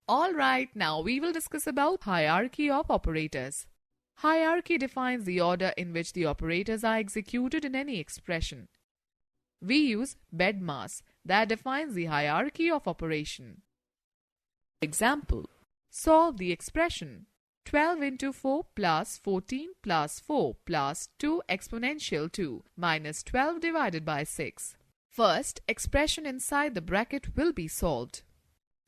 Alright, now we will discuss about hierarchy of operators. Hierarchy defines the order in which the operators are executed in any expression. We use BEDMAS that defines the hierarchy of operation. Example: solve the expression 12 into 4 plus 14 plus 4 plus 2 exponential 2 minus 12 divided by 6. First expression inside the bracket will be solved.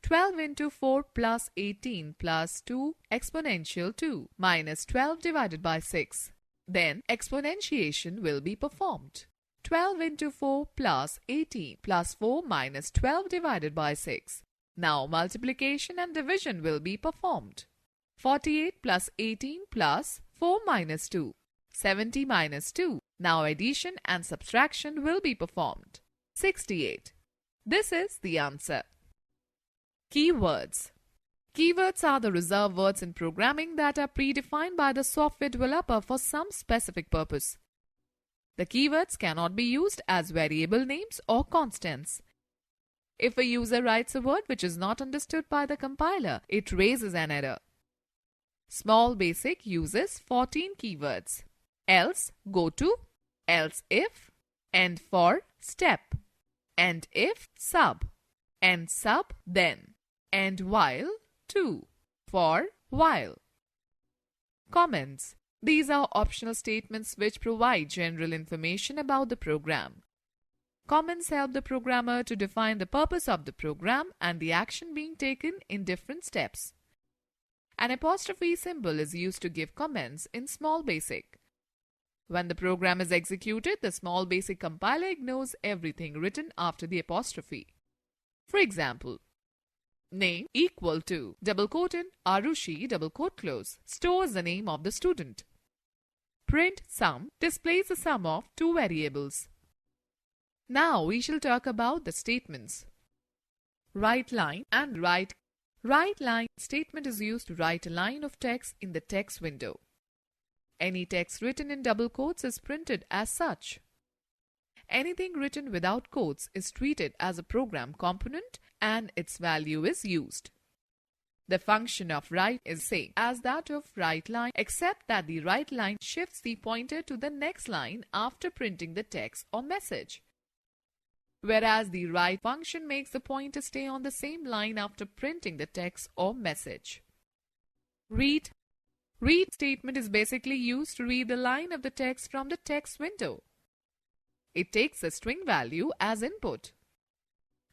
12 into 4 plus 18 plus 2 exponential 2 minus 12 divided by 6. Then exponentiation will be performed. 12 into 4 plus 18 plus 4 minus 12 divided by 6. Now multiplication and division will be performed. 48 plus 18 plus 4 minus 2. 70 minus 2. Now addition and subtraction will be performed. 68. This is the answer. Keywords. Keywords are the reserved words in programming that are predefined by the software developer for some specific purpose. The keywords cannot be used as variable names or constants. If a user writes a word which is not understood by the compiler, it raises an error. Small Basic uses 14 keywords. Else, go to, else if, and for, step, and if, sub, and sub, then, and while, to, for, while. Comments. These are optional statements which provide general information about the program. Comments help the programmer to define the purpose of the program and the action being taken in different steps. An apostrophe symbol is used to give comments in Small Basic. When the program is executed, the Small Basic compiler ignores everything written after the apostrophe. For example, name equal to double quote in Arushi double quote close stores the name of the student. Print sum displays the sum of two variables. Now we shall talk about the statements. Write line and write. Write line statement is used to write a line of text in the text window. Any text written in double quotes is printed as such. Anything written without quotes is treated as a program component and its value is used. The function of write is same as that of write line, except that the write line shifts the pointer to the next line after printing the text or message, whereas the write function makes the pointer stay on the same line after printing the text or message. Read. Read statement is basically used to read the line of the text from the text window. It takes a string value as input.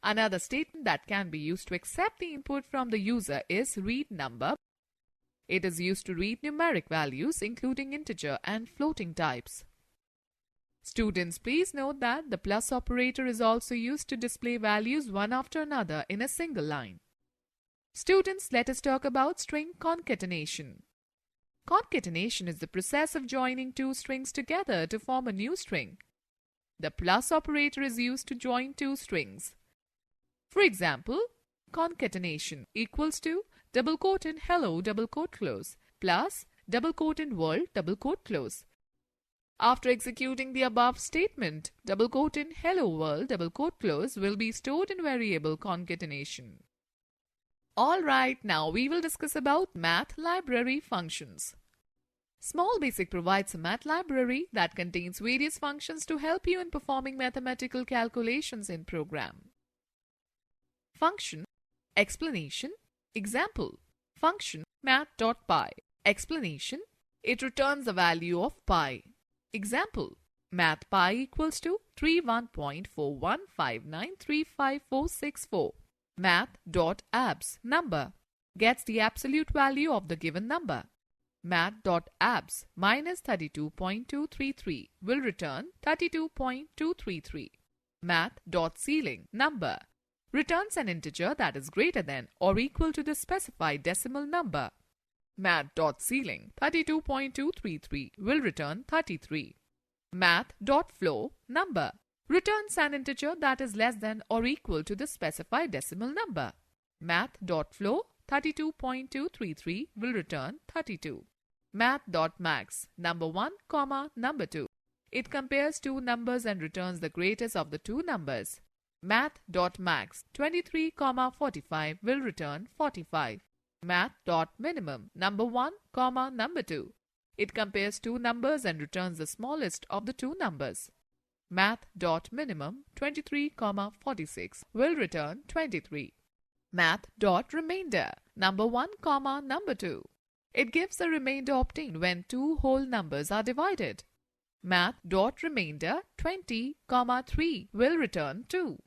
Another statement that can be used to accept the input from the user is read number. It is used to read numeric values including integer and floating types. Students, please note that the plus operator is also used to display values one after another in a single line. Students, let us talk about string concatenation. Concatenation is the process of joining two strings together to form a new string. The plus operator is used to join two strings. For example, concatenation equals to double quote in hello double quote close plus double quote in world double quote close. After executing the above statement, double quote in hello world double quote close will be stored in variable concatenation. Alright, now we will discuss about math library functions. Small Basic provides a math library that contains various functions to help you in performing mathematical calculations in program. Function, explanation, example, function math.py, explanation, it returns the value of pi. Example, math.py equals to 31.4159354664. Math.abs number gets the absolute value of the given number. Math.abs minus 32.233 will return 32.233. Math.ceiling number returns an integer that is greater than or equal to the specified decimal number. Math.ceiling 32.233 will return 33. Math.flow number returns an integer that is less than or equal to the specified decimal number. Math.flow 32.233 will return 32. Math.max number 1, number 2. It compares two numbers and returns the greatest of the two numbers. Math.max 23,45 will return 45. Math.minimum number 1, number 2. It compares two numbers and returns the smallest of the two numbers. Math.minimum 23,46 will return 23. Math.remainder number 1, number 2. It gives the remainder obtained when two whole numbers are divided. Math.remainder 20, 3 will return 2.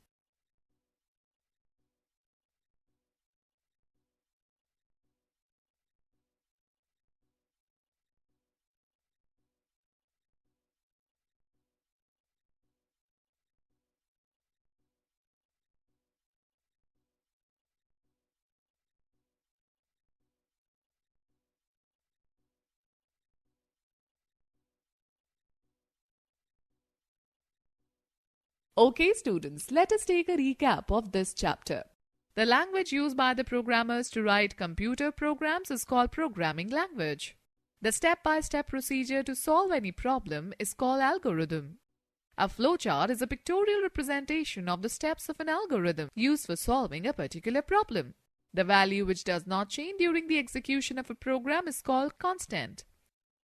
Okay students, let us take a recap of this chapter. The language used by the programmers to write computer programs is called programming language. The step-by-step procedure to solve any problem is called algorithm. A flowchart is a pictorial representation of the steps of an algorithm used for solving a particular problem. The value which does not change during the execution of a program is called constant.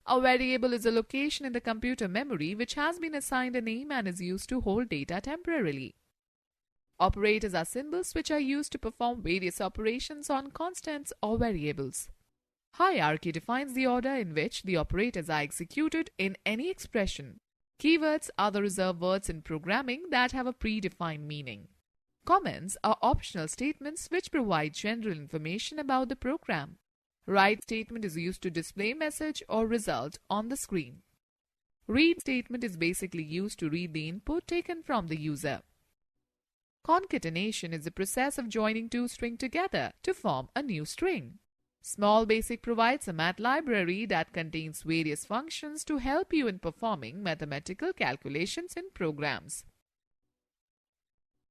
A variable is a location in the computer memory which has been assigned a name and is used to hold data temporarily. Operators are symbols which are used to perform various operations on constants or variables. Hierarchy defines the order in which the operators are executed in any expression. Keywords are the reserved words in programming that have a predefined meaning. Comments are optional statements which provide general information about the program. Write statement is used to display message or result on the screen. Read statement is basically used to read the input taken from the user. Concatenation is the process of joining two strings together to form a new string. Small Basic provides a math library that contains various functions to help you in performing mathematical calculations in programs.